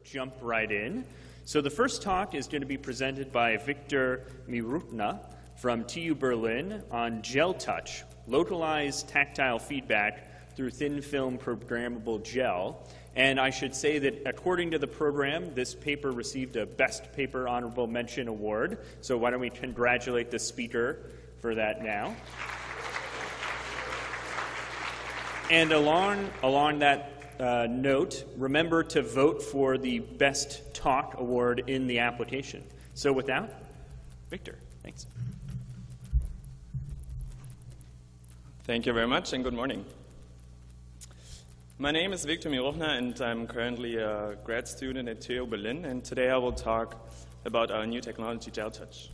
Jump right in. So the first talk is going to be presented by Viktor Miruchna from TU Berlin on GelTouch, localized tactile feedback through thin film programmable gel. And I should say that according to the program, this paper received a Best Paper Honorable Mention Award. So why don't we congratulate the speaker for that now. And along that note, remember to vote for the Best Talk Award in the application. So with that, Viktor, thanks. Thank you very much, and good morning. My name is Viktor Miruchna, and I'm currently a grad student at TU Berlin, and today I will talk about our new technology, GelTouch.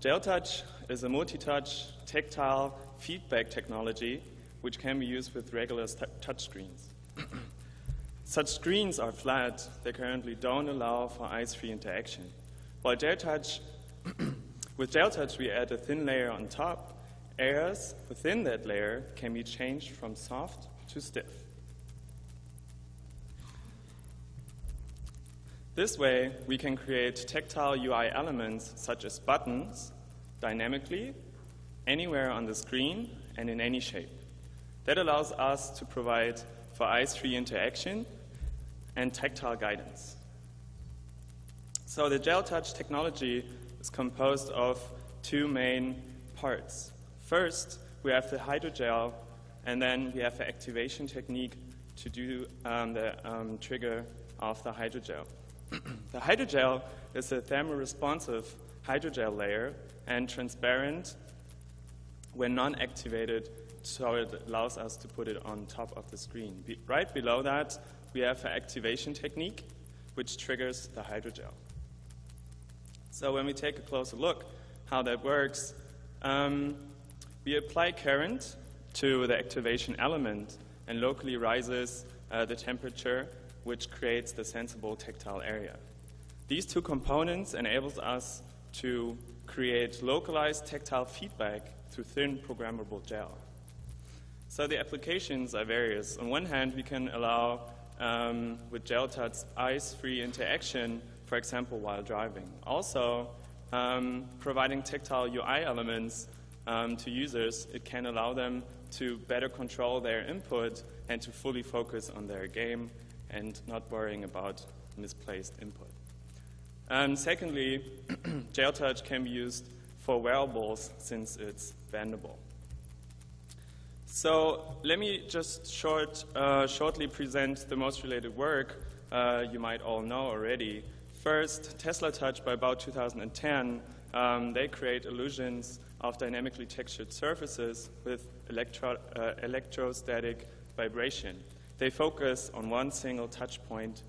GelTouch is a multi-touch, tactile feedback technology which can be used with regular touch screens. Such screens are flat. They currently don't allow for eyes-free interaction. While with GelTouch, we add a thin layer on top. Areas within that layer can be changed from soft to stiff. This way, we can create tactile UI elements such as buttons dynamically, anywhere on the screen and in any shape. That allows us to provide for eyes-free interaction and tactile guidance. So the GelTouch technology is composed of two main parts. First, we have the hydrogel, and then we have the activation technique to do the trigger of the hydrogel. The hydrogel is a thermoresponsive hydrogel layer and transparent when non-activated, so it allows us to put it on top of the screen. Right below that, we have an activation technique, which triggers the hydrogel. So when we take a closer look how that works, we apply current to the activation element and locally rises the temperature, which creates the sensible tactile area. These two components enables us to create localized tactile feedback through thin programmable gel. So the applications are various. On one hand, we can allow, with GelTouch, eyes-free interaction, for example, while driving. Also, providing tactile UI elements to users, it can allow them to better control their input and to fully focus on their game and not worrying about misplaced input. Secondly, GelTouch can be used for wearables since it's bendable. So let me just shortly present the most related work you might all know already. First, Tesla Touch by about 2010, they create illusions of dynamically textured surfaces with electrostatic vibration. They focus on one single touch point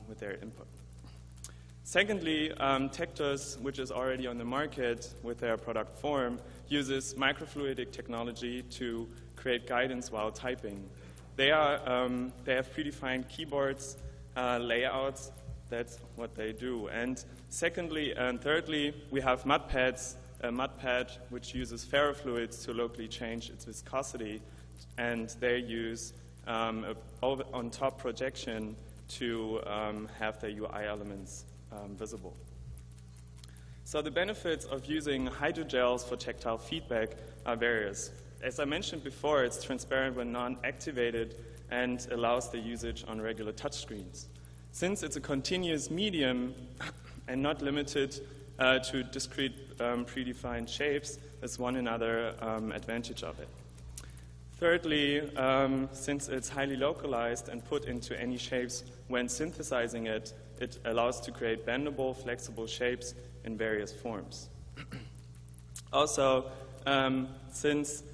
with their input. Secondly, Tactus, which is already on the market with their product form, uses microfluidic technology to create guidance while typing. They have predefined keyboards, layouts. That's what they do. And secondly and thirdly, we have mud pads, a mud pad which uses ferrofluids to locally change its viscosity, and they use on-top projection to have the UI elements visible. So the benefits of using hydrogels for tactile feedback are various. As I mentioned before, it's transparent when non-activated and allows the usage on regular touchscreens. Since it's a continuous medium and not limited to discrete predefined shapes, that's one another advantage of it. Thirdly, since it's highly localized and put into any shapes when synthesizing it, it allows to create bendable, flexible shapes in various forms. Also, since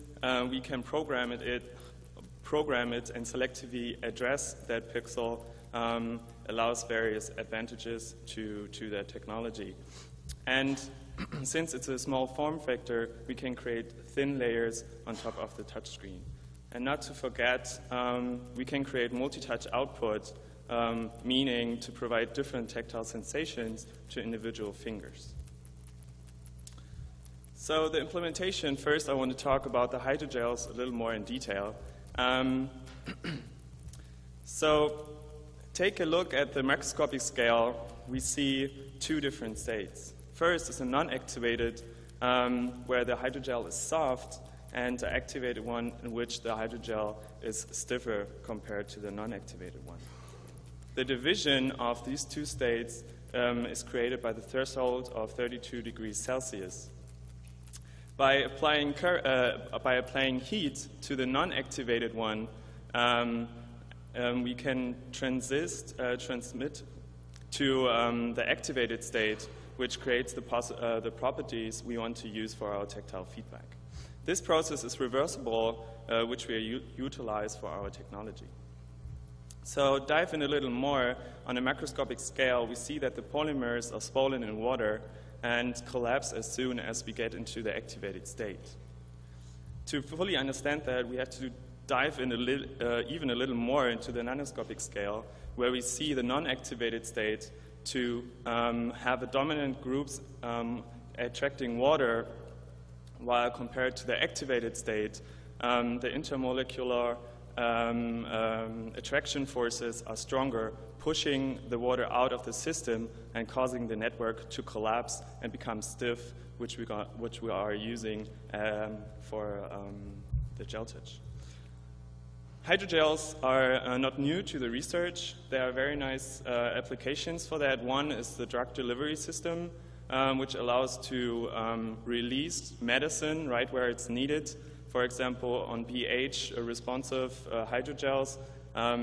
we can program it and selectively address that pixel, allows various advantages to that technology. And since it's a small form factor, we can create thin layers on top of the touchscreen. And not to forget, we can create multi-touch output, meaning to provide different tactile sensations to individual fingers. So the implementation, first I want to talk about the hydrogels a little more in detail. So take a look at the macroscopic scale, we see two different states. First is a non-activated, where the hydrogel is soft, and the activated one in which the hydrogel is stiffer compared to the non-activated one. The division of these two states is created by the threshold of 32 degrees Celsius. By applying heat to the non-activated one, we can transmit to the activated state, which creates the properties we want to use for our tactile feedback. This process is reversible, which we utilize for our technology. So dive in a little more. On a macroscopic scale, we see that the polymers are swollen in water and collapse as soon as we get into the activated state. To fully understand that, we have to dive in even a little more into the nanoscopic scale, where we see the non-activated state to have a dominant groups attracting water, while compared to the activated state, the intermolecular attraction forces are stronger, pushing the water out of the system and causing the network to collapse and become stiff, which we are using for the GelTouch. Hydrogels are not new to the research. There are very nice applications for that. One is the drug delivery system, which allows to release medicine right where it's needed. For example, on pH responsive hydrogels,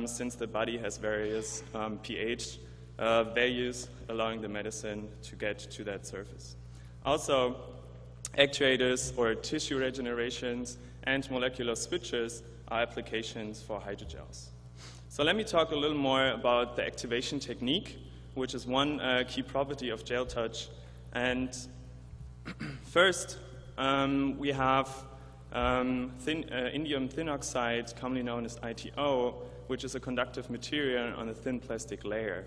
since the body has various pH values, allowing the medicine to get to that surface. Also, actuators or tissue regenerations and molecular switches are applications for hydrogels. So let me talk a little more about the activation technique, which is one key property of GelTouch. And first, we have indium tin oxide, commonly known as ITO, which is a conductive material on a thin plastic layer.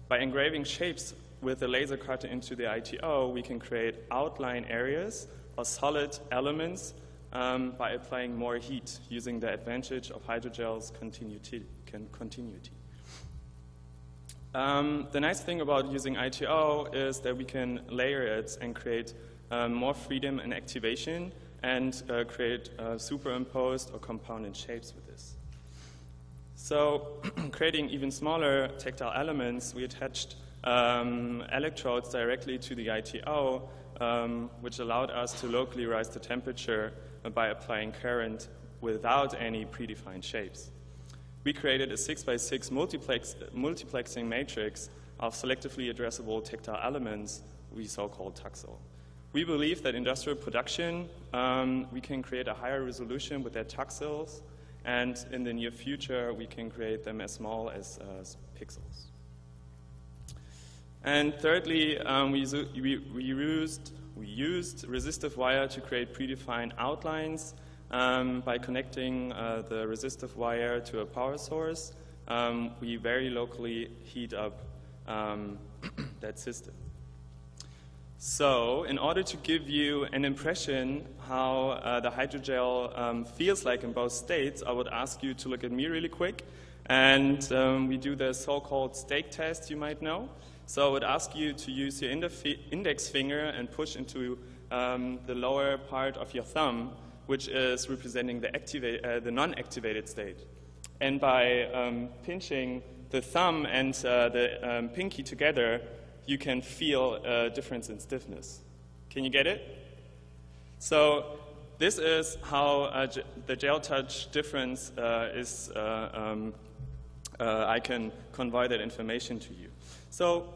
By engraving shapes with a laser cutter into the ITO, we can create outline areas or solid elements by applying more heat, using the advantage of hydrogel's continuity. The nice thing about using ITO is that we can layer it and create more freedom and activation, and create superimposed or compounded shapes with this. So creating even smaller tactile elements, we attached electrodes directly to the ITO, which allowed us to locally rise the temperature by applying current without any predefined shapes. We created a 6x6 multiplexing matrix of selectively addressable tactile elements we so-called taxel. We believe that industrial production, we can create a higher resolution with their taxels, and in the near future, we can create them as small as pixels. And thirdly, we used resistive wire to create predefined outlines. By connecting the resistive wire to a power source, we very locally heat up that system. So, in order to give you an impression how the hydrogel feels like in both states, I would ask you to look at me really quick. And we do the so-called steak test, you might know. So I would ask you to use your index finger and push into the lower part of your thumb, which is representing the non-activated state. And by pinching the thumb and the pinky together, you can feel a difference in stiffness. Can you get it? So this is how the GelTouch difference is, I can convey that information to you. So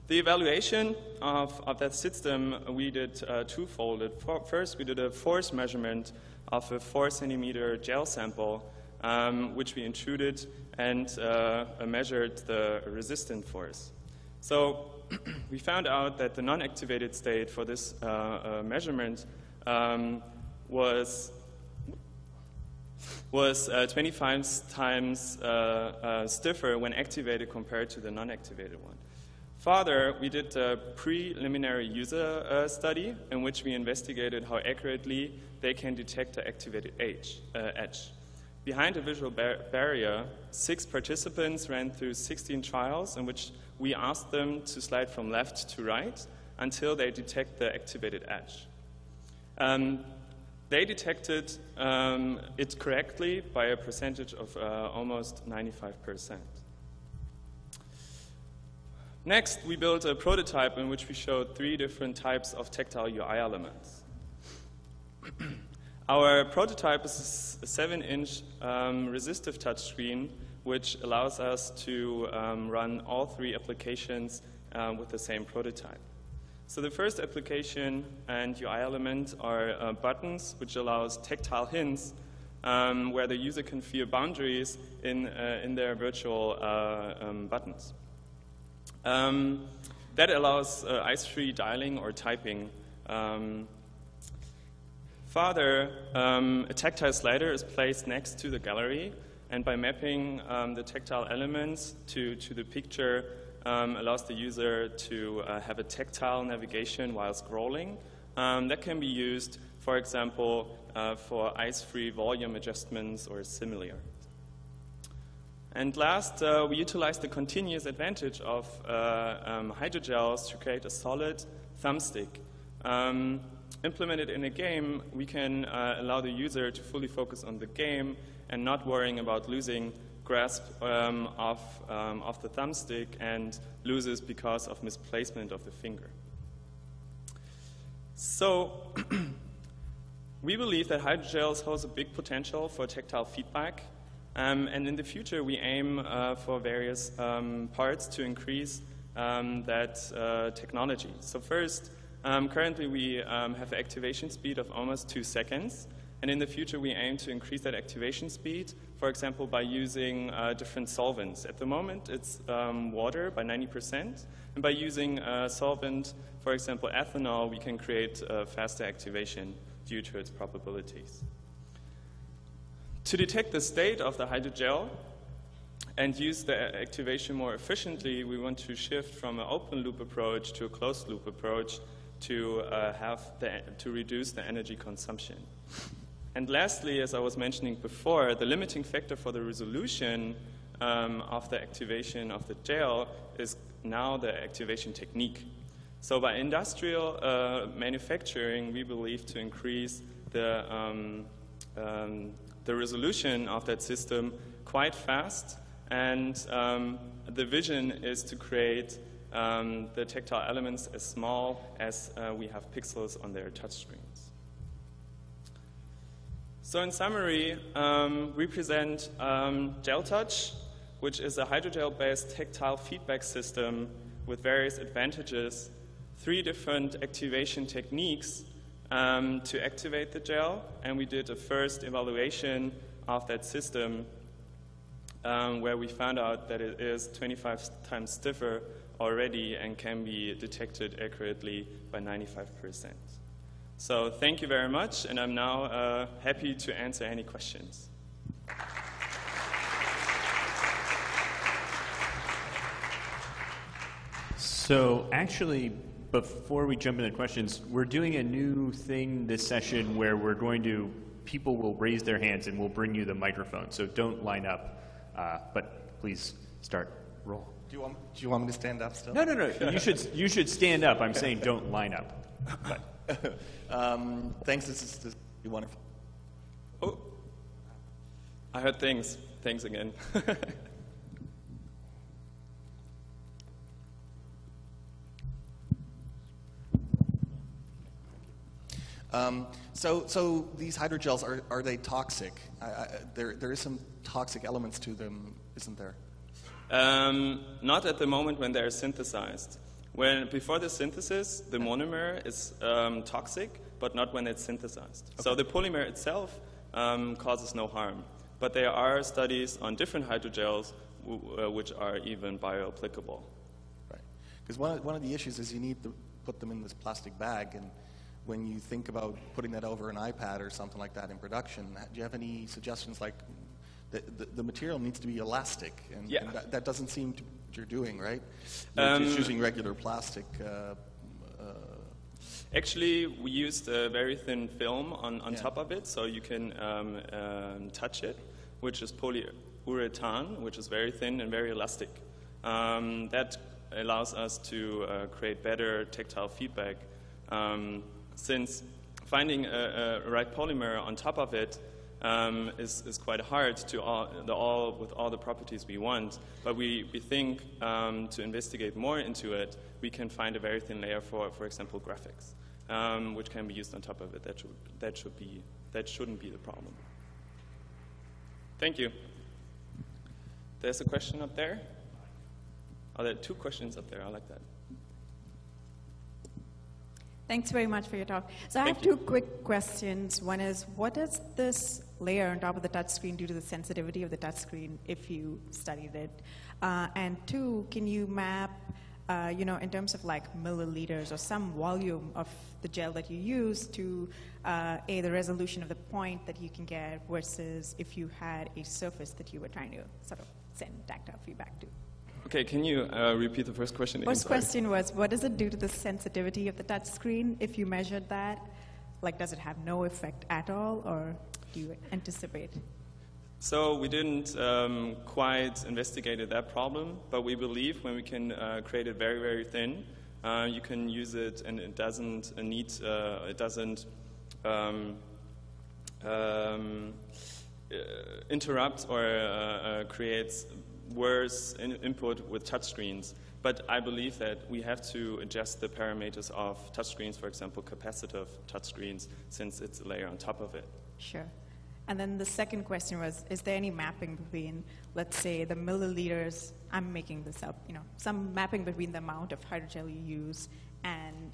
the evaluation of that system, we did twofold. First, we did a force measurement of a 4 centimeter gel sample, which we intruded and measured the resistant force. So we found out that the non-activated state for this measurement was 25 times stiffer when activated compared to the non-activated one. Further, we did a preliminary user study in which we investigated how accurately they can detect the activated edge. Behind a visual barrier, 6 participants ran through 16 trials in which we asked them to slide from left to right until they detect the activated edge. They detected it correctly by a percentage of almost 95%. Next, we built a prototype in which we showed 3 different types of tactile UI elements. Our prototype is a 7-inch resistive touchscreen, which allows us to run all 3 applications with the same prototype. So the first application and UI element are buttons, which allows tactile hints, where the user can feel boundaries in their virtual buttons. That allows ice-free dialing or typing. Further, a tactile slider is placed next to the gallery, and by mapping the tactile elements to the picture, allows the user to have a tactile navigation while scrolling. That can be used, for example, for ice-free volume adjustments or similar. And last, we utilize the continuous advantage of hydrogels to create a solid thumbstick. Implemented in a game, we can allow the user to fully focus on the game and not worrying about losing grasp of the thumbstick and loses because of misplacement of the finger. So we believe that hydrogels holds a big potential for tactile feedback. And in the future, we aim for various parts to increase that technology. So first, currently we have an activation speed of almost 2 seconds. And in the future, we aim to increase that activation speed, for example, by using different solvents. At the moment, it's water by 90%. And by using a solvent, for example, ethanol, we can create faster activation due to its probabilities. To detect the state of the hydrogel and use the activation more efficiently, we want to shift from an open loop approach to a closed loop approach to reduce the energy consumption. And lastly, as I was mentioning before, the limiting factor for the resolution of the activation of the gel is now the activation technique. So by industrial manufacturing, we believe to increase the resolution of that system quite fast, and the vision is to create the tactile elements as small as we have pixels on their touchscreens. So in summary, we present GelTouch, which is a hydrogel-based tactile feedback system with various advantages, 3 different activation techniques to activate the gel, and we did a first evaluation of that system where we found out that it is 25 times stiffer already and can be detected accurately by 95%. So thank you very much, and I'm now happy to answer any questions. So actually, before we jump into questions, we're doing a new thing this session where we're going to, people will raise their hands and we'll bring you the microphone. So don't line up, but please start, roll. Do you want me to stand up still? No. You should stand up. I'm saying don't line up. But. Thanks. This is wonderful. Oh, I heard things. Thanks again. So these hydrogels, are they toxic? There is some toxic elements to them, isn't there? Not at the moment when they're synthesized. Before the synthesis, the monomer is toxic, but not when it's synthesized. Okay. So the polymer itself causes no harm. But there are studies on different hydrogels which are even bioapplicable. Right. Because one of the issues is you need to put them in this plastic bag, and when you think about putting that over an iPad or something like that in production, do you have any suggestions? Like the material needs to be elastic, and, yeah. and that doesn't seem to be what you're doing, right? You're just using regular plastic. Actually, we used a very thin film on yeah. top of it, so you can touch it which is polyurethane, which is very thin and very elastic. That allows us to create better tactile feedback, since finding a right polymer on top of it is quite hard to with all the properties we want. But we think to investigate more into it, we can find a very thin layer for example, graphics, which can be used on top of it. That shouldn't be the problem. Thank you. There's a question up there. Oh, there are 2 questions up there. I like that. Thanks very much for your talk. So I have 2 quick questions. One is, what does this layer on top of the touchscreen do to the sensitivity of the touchscreen if you studied it? And 2, can you map, in terms of like milliliters or some volume of the gel that you use to the resolution of the point that you can get versus if you had a surface that you were trying to sort of send tactile feedback to? Okay, can you repeat the first question again? First question was, what does it do to the sensitivity of the touch screen if you measured that? Like, does it have no effect at all, or do you anticipate? So we didn't quite investigate that problem, but we believe when we can create it very, very thin, you can use it, and it doesn't interrupt or creates worse input with touchscreens. But I believe that we have to adjust the parameters of touchscreens, for example, capacitive touchscreens, since it's a layer on top of it. Sure. And then the second question was, is there any mapping between, let's say, the milliliters, I'm making this up, some mapping between the amount of hydrogel you use and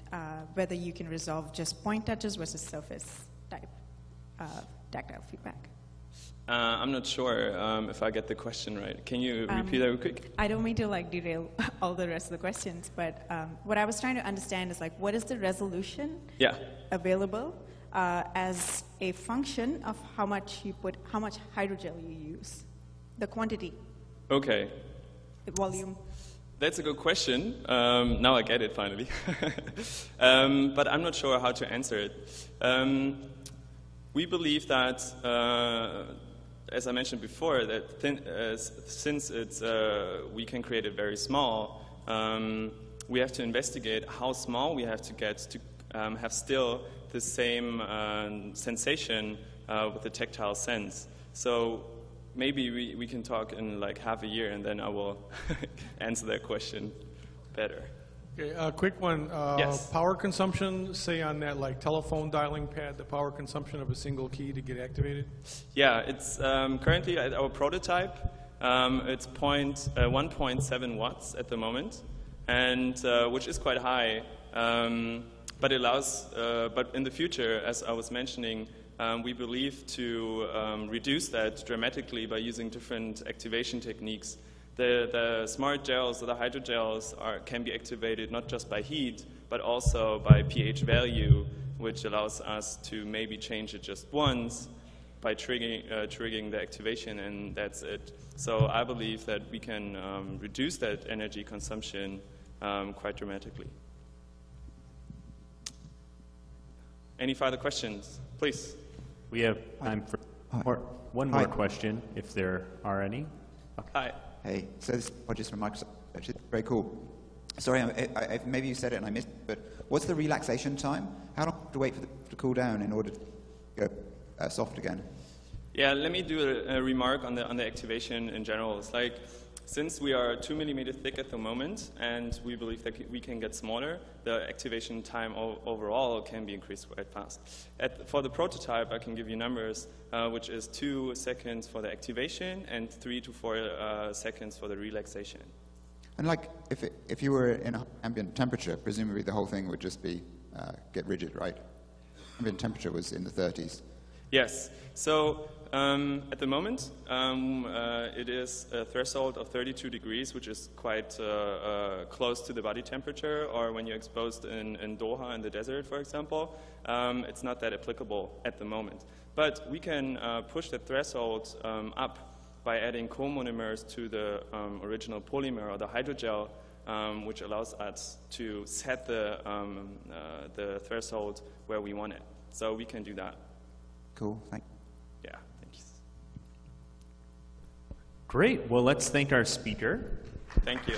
whether you can resolve just point touches versus surface type tactile feedback? I'm not sure if I get the question right. Can you repeat that real quick? I don't mean to derail all the rest of the questions, but what I was trying to understand is what is the resolution available as a function of how much hydrogel you use, the quantity. Okay. The volume. That's a good question. Now I get it finally. But I'm not sure how to answer it. We believe that, as I mentioned before, that since we can create it very small, we have to investigate how small we have to get to have still the same sensation with the tactile sense. So maybe we can talk in like half a year, and then I will answer that question better. Okay, a quick one. Yes. Power consumption, say on that telephone dialing pad, the power consumption of a single key to get activated? Yeah, it's currently at our prototype. It's 1.7 watts at the moment, and which is quite high. But it allows, but in the future, as I was mentioning, we believe to reduce that dramatically by using different activation techniques. The smart gels, or the hydrogels, can be activated not just by heat, but also by pH value, which allows us to maybe change it just once by triggering the activation, and that's it. So I believe that we can reduce that energy consumption quite dramatically. Any further questions? Please. We have time for one more question, if there are any. Okay. Hi. Hey, so this is Roger from Microsoft. Actually, very cool. Sorry, maybe you said it and I missed it, but what's the relaxation time? How long do you have to wait for it to cool down in order to go soft again? Yeah, let me do a remark on the activation in general. It's like, since we are 2 millimeters thick at the moment, and we believe that we can get smaller, the activation time overall can be increased quite fast. For the prototype, I can give you numbers, which is 2 seconds for the activation and 3 to 4 seconds for the relaxation. And if you were in ambient temperature, presumably the whole thing would just be get rigid, right? Ambient temperature was in the 30s. Yes. So at the moment, it is a threshold of 32 degrees, which is quite close to the body temperature, or when you're exposed in Doha in the desert, for example, it's not that applicable at the moment. But we can push the threshold up by adding co-monomers to the original polymer or the hydrogel, which allows us to set the threshold where we want it. 'It. 'So we can do that. Cool, thank you. Yeah, thank you. 'Cause Any further questions? Please. I Great. Well, let's thank our speaker. Thank you.